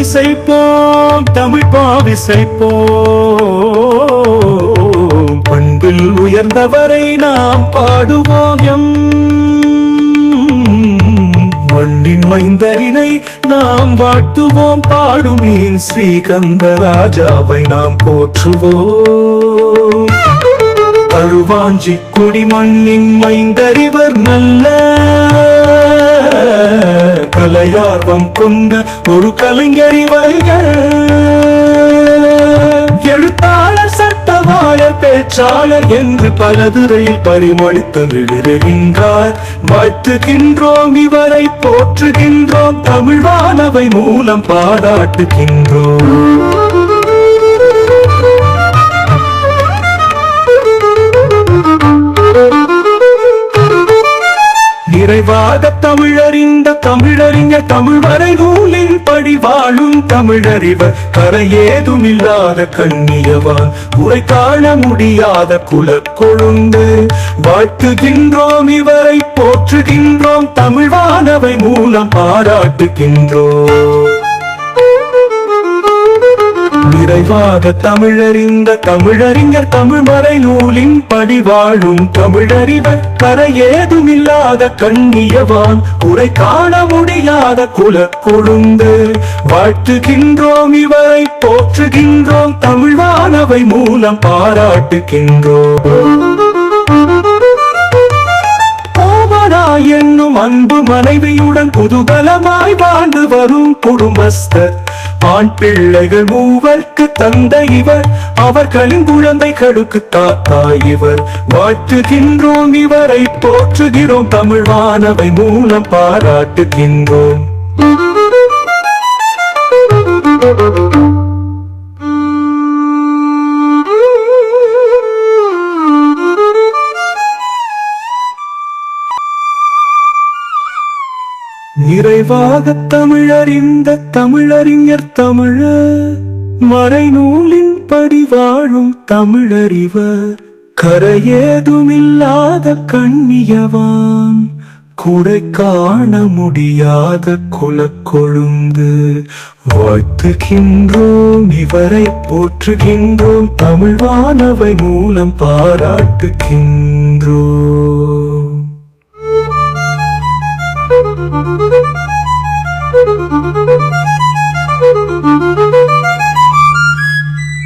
இசைப்போம், தமிழ் பாவிசைப்போம். பண்பில் உயர்ந்தவரை நாம் பாடுவோம். மண்ணின் மைந்தரினை நாம் வாழ்த்துவோம். பாடுமீன் ஸ்ரீகந்த ராஜாவை நாம் போற்றுவோம். அழுவாஞ்சி குடி மண்ணின் மைந்தறிவர் நல்ல கலையார்வம் கொண்ட ஒரு கலைஞரிவர்கள். எழுத்தாளர், சட்டவாளர், பேச்சாளர் என்று பலதுறையில் பரிமளித்து விழுகின்றார். வாழ்த்துகின்றோம், இவரை போற்றுகின்றோம், தமிழ் வானவை மூலம் பாராட்டுகின்றோம். நிறைவாக தமிழறிந்த தமிழறிஞர், தமிழ் வரை நூலின் படி வாழும் தமிழறிவர். கரையேதுமில்லாத கண்ணியவான், உரை காண முடியாத குலக்கொழுந்து. வாழ்த்துகின்றோம், இவரை போற்றுகின்றோம், தமிழ் வானவை மூலம் பாராட்டுகின்றோம். நிறைவாக தமிழறிந்த தமிழறிஞர், தமிழ் மறை நூலின் படி வாழும் தமிழறிவர். கரையேதுமில்லாத கண்ணியவான், உரை காண முடியாத குலக்கொழுந்து. வாழ்த்துகின்றோம், இவரை போற்றுகின்றோம், தமிழ் வானவை மூலம் பாராட்டுகின்றோம். என்னும் அன்பு மனைவியுடன் குதூகலமாய் வாழ்ந்து வரும் குடும்பஸ்தர். ஆண் பிள்ளைகள் மூவர்க்கு தந்தை இவர், அவர்களின் குழந்தைகளுக்கு தாத்தா இவர். வாழ்த்துகின்றோம், இவரை போற்றுகிறோம், தமிழ் வானவை மூலம் பாராட்டுகின்றோம். நிறைவாக தமிழறிந்த தமிழறிஞர், தமிழ மறைநூலின் படி வாழும் தமிழறிவர். கரையேதுமில்லாத கண்ணியவான், குடை காண முடியாத குலக்கொழுந்து. வாழ்த்துகின்றோம், இவரை போற்றுகின்றோம், தமிழ் வானவை மூலம் பாராட்டுகின்றோம்.